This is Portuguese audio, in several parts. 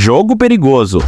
Jogo perigoso.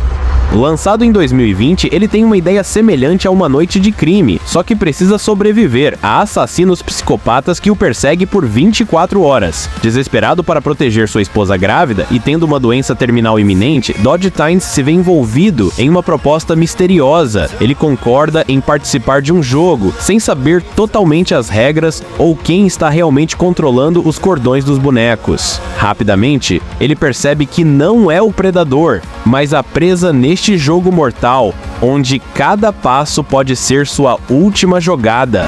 Lançado em 2020, ele tem uma ideia semelhante a Uma Noite de Crime, só que precisa sobreviver a assassinos psicopatas que o perseguem por 24 horas. Desesperado para proteger sua esposa grávida e tendo uma doença terminal iminente, Dodge Tynes se vê envolvido em uma proposta misteriosa. Ele concorda em participar de um jogo, sem saber totalmente as regras ou quem está realmente controlando os cordões dos bonecos. Rapidamente, ele percebe que não é o predador, mas a presa neste jogo mortal, onde cada passo pode ser sua última jogada.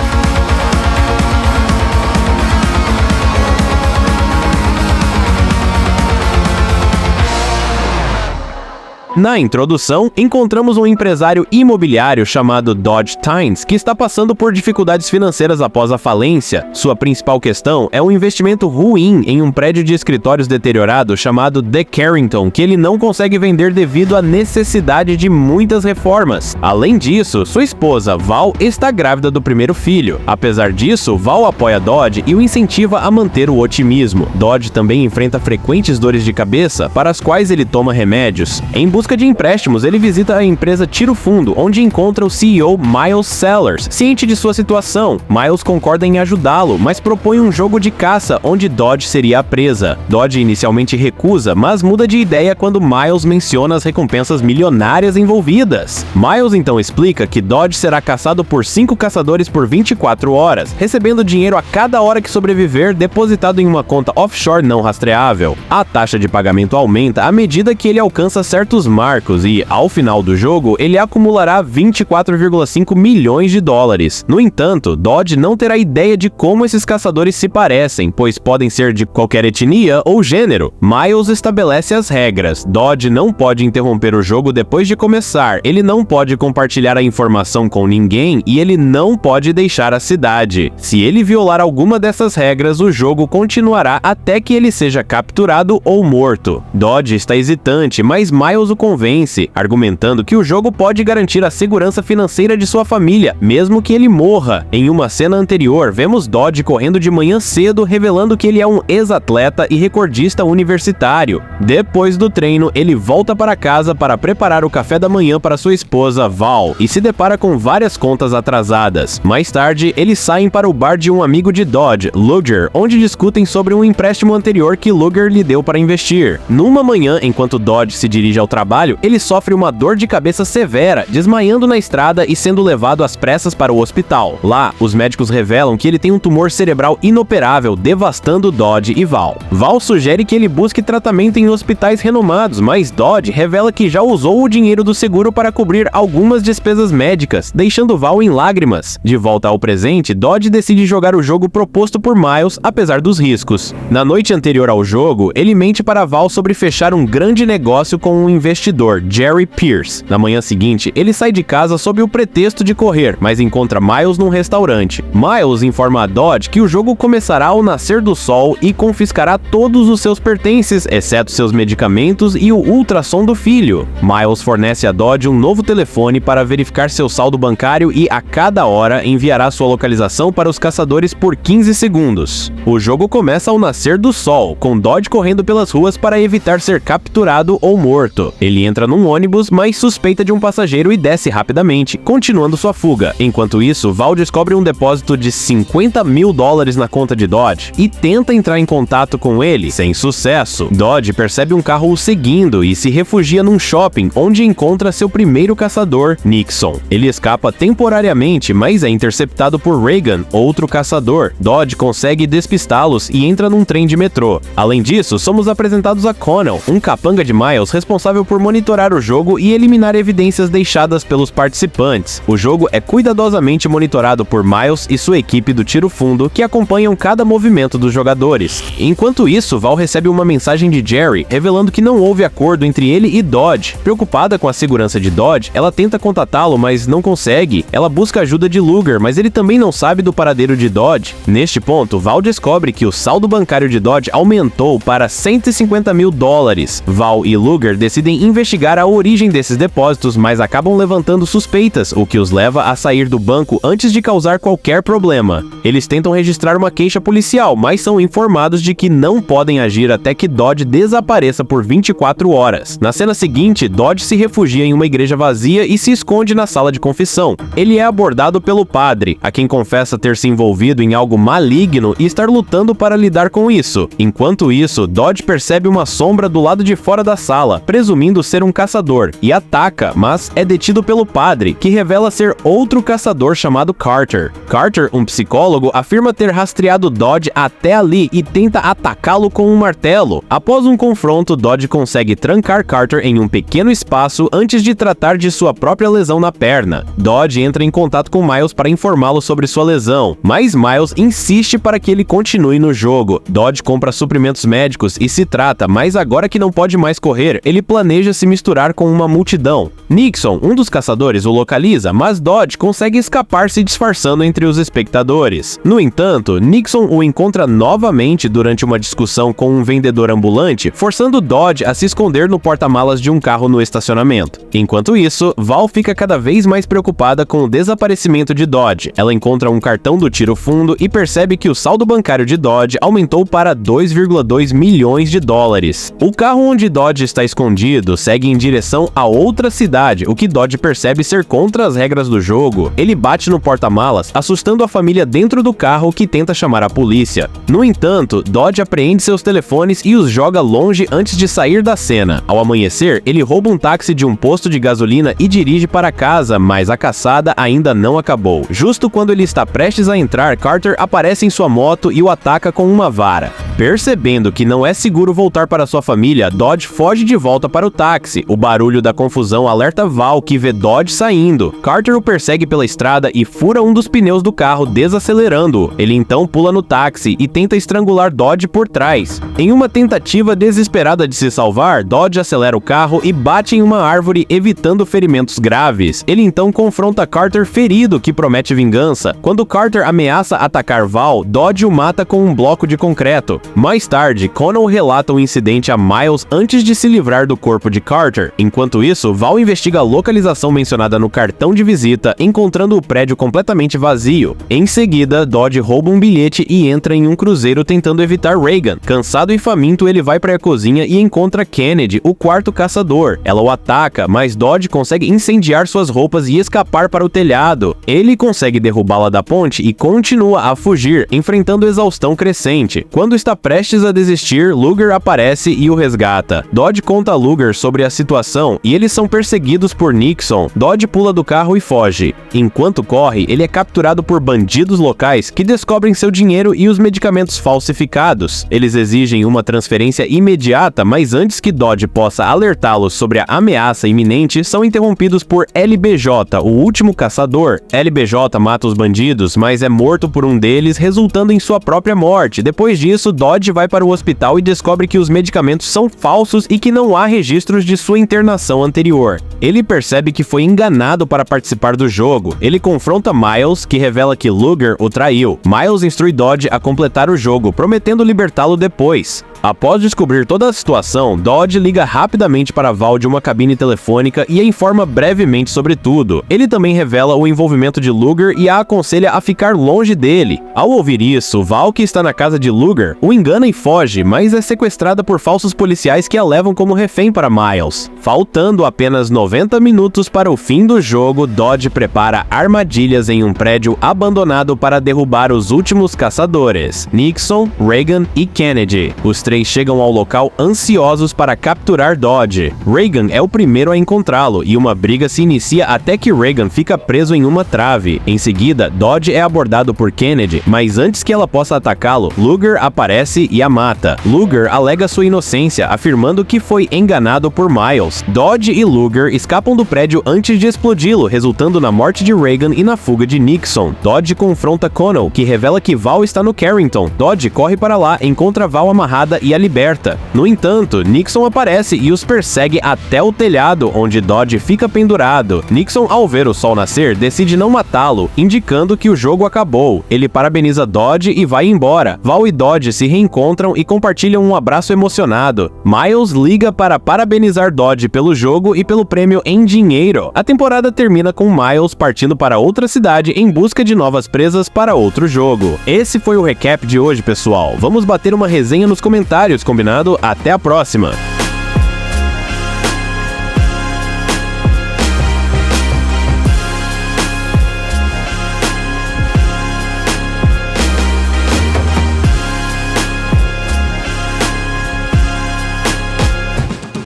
Na introdução, encontramos um empresário imobiliário chamado Dodge Tynes, que está passando por dificuldades financeiras após a falência. Sua principal questão é um investimento ruim em um prédio de escritórios deteriorado chamado The Carrington, que ele não consegue vender devido à necessidade de muitas reformas. Além disso, sua esposa, Val, está grávida do primeiro filho. Apesar disso, Val apoia Dodge e o incentiva a manter o otimismo. Dodge também enfrenta frequentes dores de cabeça, para as quais ele toma remédios. Em busca de empréstimos, ele visita a empresa Tiro Fundo, onde encontra o CEO Miles Sellers. Ciente de sua situação, Miles concorda em ajudá-lo, mas propõe um jogo de caça onde Dodge seria a presa. Dodge inicialmente recusa, mas muda de ideia quando Miles menciona as recompensas milionárias envolvidas. Miles então explica que Dodge será caçado por 5 caçadores por 24 horas, recebendo dinheiro a cada hora que sobreviver depositado em uma conta offshore não rastreável. A taxa de pagamento aumenta à medida que ele alcança certos marcos e, ao final do jogo, ele acumulará 24,5 milhões de dólares. No entanto, Dodge não terá ideia de como esses caçadores se parecem, pois podem ser de qualquer etnia ou gênero. Miles estabelece as regras. Dodge não pode interromper o jogo depois de começar, ele não pode compartilhar a informação com ninguém e ele não pode deixar a cidade. Se ele violar alguma dessas regras, o jogo continuará até que ele seja capturado ou morto. Dodge está hesitante, mas Miles o convence, argumentando que o jogo pode garantir a segurança financeira de sua família, mesmo que ele morra. Em uma cena anterior, vemos Dodge correndo de manhã cedo, revelando que ele é um ex-atleta e recordista universitário. Depois do treino, ele volta para casa para preparar o café da manhã para sua esposa, Val, e se depara com várias contas atrasadas. Mais tarde, eles saem para o bar de um amigo de Dodge, Luger, onde discutem sobre um empréstimo anterior que Luger lhe deu para investir. Numa manhã, enquanto Dodge se dirige ao trabalho, ele sofre uma dor de cabeça severa, desmaiando na estrada e sendo levado às pressas para o hospital. Lá, os médicos revelam que ele tem um tumor cerebral inoperável, devastando Dodge e Val. Val sugere que ele busque tratamento em hospitais renomados, mas Dodge revela que já usou o dinheiro do seguro para cobrir algumas despesas médicas, deixando Val em lágrimas. De volta ao presente, Dodge decide jogar o jogo proposto por Miles, apesar dos riscos. Na noite anterior ao jogo, ele mente para Val sobre fechar um grande negócio com um investidor, Jerry Pierce. Na manhã seguinte, ele sai de casa sob o pretexto de correr, mas encontra Miles num restaurante. Miles informa a Dodge que o jogo começará ao nascer do sol e confiscará todos os seus pertences, exceto seus medicamentos e o ultrassom do filho. Miles fornece a Dodge um novo telefone para verificar seu saldo bancário e, a cada hora, enviará sua localização para os caçadores por 15 segundos. O jogo começa ao nascer do sol, com Dodge correndo pelas ruas para evitar ser capturado ou morto. Ele entra num ônibus, mas suspeita de um passageiro e desce rapidamente, continuando sua fuga. Enquanto isso, Val descobre um depósito de 50 mil dólares na conta de Dodge e tenta entrar em contato com ele, sem sucesso. Dodge percebe um carro o seguindo e se refugia num shopping, onde encontra seu primeiro caçador, Nixon. Ele escapa temporariamente, mas é interceptado por Reagan, outro caçador. Dodge consegue despistá-los e entra num trem de metrô. Além disso, somos apresentados a Connell, um capanga de Miles responsável por monitorar o jogo e eliminar evidências deixadas pelos participantes. O jogo é cuidadosamente monitorado por Miles e sua equipe do Tiro Fundo, que acompanham cada movimento dos jogadores. Enquanto isso, Val recebe uma mensagem de Jerry, revelando que não houve acordo entre ele e Dodge. Preocupada com a segurança de Dodge, ela tenta contatá-lo, mas não consegue. Ela busca ajuda de Luger, mas ele também não sabe do paradeiro de Dodge. Neste ponto, Val descobre que o saldo bancário de Dodge aumentou para 150 mil dólares. Val e Luger decidem conseguem investigar a origem desses depósitos, mas acabam levantando suspeitas, o que os leva a sair do banco antes de causar qualquer problema. Eles tentam registrar uma queixa policial, mas são informados de que não podem agir até que Dodge desapareça por 24 horas. Na cena seguinte, Dodge se refugia em uma igreja vazia e se esconde na sala de confissão. Ele é abordado pelo padre, a quem confessa ter se envolvido em algo maligno e estar lutando para lidar com isso. Enquanto isso, Dodge percebe uma sombra do lado de fora da sala, presumindo ser um caçador, e ataca, mas é detido pelo padre, que revela ser outro caçador chamado Carter. Carter, um psicólogo, afirma ter rastreado Dodge até ali e tenta atacá-lo com um martelo. Após um confronto, Dodge consegue trancar Carter em um pequeno espaço antes de tratar de sua própria lesão na perna. Dodge entra em contato com Miles para informá-lo sobre sua lesão, mas Miles insiste para que ele continue no jogo. Dodge compra suprimentos médicos e se trata, mas agora que não pode mais correr, ele planeja se misturar com uma multidão. Nixon, um dos caçadores, o localiza, mas Dodge consegue escapar se disfarçando entre os espectadores. No entanto, Nixon o encontra novamente durante uma discussão com um vendedor ambulante, forçando Dodge a se esconder no porta-malas de um carro no estacionamento. Enquanto isso, Val fica cada vez mais preocupada com o desaparecimento de Dodge. Ela encontra um cartão do Tiro Fundo e percebe que o saldo bancário de Dodge aumentou para 2,2 milhões de dólares. O carro onde Dodge está escondido segue em direção a outra cidade, o que Dodge percebe ser contra as regras do jogo. Ele bate no porta-malas, assustando a família dentro do carro, que tenta chamar a polícia. No entanto, Dodge apreende seus telefones e os joga longe antes de sair da cena. Ao amanhecer, ele rouba um táxi de um posto de gasolina e dirige para casa, mas a caçada ainda não acabou. Justo quando ele está prestes a entrar, Carter aparece em sua moto e o ataca com uma vara. Percebendo que não é seguro voltar para sua família, Dodge foge de volta para o táxi. O barulho da confusão alerta Val, que vê Dodge saindo. Carter o persegue pela estrada e fura um dos pneus do carro, desacelerando-o. Ele então pula no táxi e tenta estrangular Dodge por trás. Em uma tentativa desesperada de se salvar, Dodge acelera o carro e bate em uma árvore, evitando ferimentos graves. Ele então confronta Carter ferido, que promete vingança. Quando Carter ameaça atacar Val, Dodge o mata com um bloco de concreto. Mais tarde, Connell relata o incidente a Miles antes de se livrar do corpo de Carter. Enquanto isso, Val investiga a localização mencionada no cartão de visita, encontrando o prédio completamente vazio. Em seguida, Dodge rouba um bilhete e entra em um cruzeiro tentando evitar Reagan. Cansado e faminto, ele vai para a cozinha e encontra Kennedy, o quarto caçador. Ela o ataca, mas Dodge consegue incendiar suas roupas e escapar para o telhado. Ele consegue derrubá-la da ponte e continua a fugir, enfrentando exaustão crescente. Quando está prestes a desistir, Luger aparece e o resgata. Dodge conta a Luger sobre a situação e eles são perseguidos por Nixon. Dodge pula do carro e foge. Enquanto corre, ele é capturado por bandidos locais que descobrem seu dinheiro e os medicamentos falsificados. Eles exigem uma transferência imediata, mas antes que Dodge possa alertá-los sobre a ameaça iminente, são interrompidos por LBJ, o último caçador. LBJ mata os bandidos, mas é morto por um deles, resultando em sua própria morte. Depois disso, Dodge vai para o hospital e descobre que os medicamentos são falsos e que não há registros de sua internação anterior. Ele percebe que foi enganado para participar do jogo. Ele confronta Miles, que revela que Luger o traiu. Miles instrui Dodge a completar o jogo, prometendo libertá-lo depois. Após descobrir toda a situação, Dodge liga rapidamente para Val de uma cabine telefônica e a informa brevemente sobre tudo. Ele também revela o envolvimento de Luger e a aconselha a ficar longe dele. Ao ouvir isso, Val, que está na casa de Luger, o engana e foge, mas é sequestrada por falsos policiais que a levam como refém para Miles. Faltando apenas 90 minutos para o fim do jogo, Dodge prepara armadilhas em um prédio abandonado para derrubar os últimos caçadores, Nixon, Reagan e Kennedy. Os três chegam ao local ansiosos para capturar Dodge. Reagan é o primeiro a encontrá-lo e uma briga se inicia até que Reagan fica preso em uma trave. Em seguida, Dodge é abordado por Kennedy, mas antes que ela possa atacá-lo, Luger aparece e a mata. Luger alega sua inocência, afirmando que foi enganado por Miles. Dodge e Luger escapam do prédio antes de explodi-lo, resultando na morte de Reagan e na fuga de Nixon. Dodge confronta Connell, que revela que Val está no Carrington. Dodge corre para lá, encontra Val amarrada e a liberta. No entanto, Nixon aparece e os persegue até o telhado, onde Dodge fica pendurado. Nixon, ao ver o sol nascer, decide não matá-lo, indicando que o jogo acabou. Ele parabeniza Dodge e vai embora. Val e Dodge se reencontram e compartilham um abraço emocionado. Miles liga para parabenizar Dodge pelo jogo e pelo prêmio em dinheiro. A temporada termina com Miles partindo para outra cidade em busca de novas presas para outro jogo. Esse foi o recap de hoje, pessoal. Vamos bater uma resenha nos comentários, combinado? Até a próxima!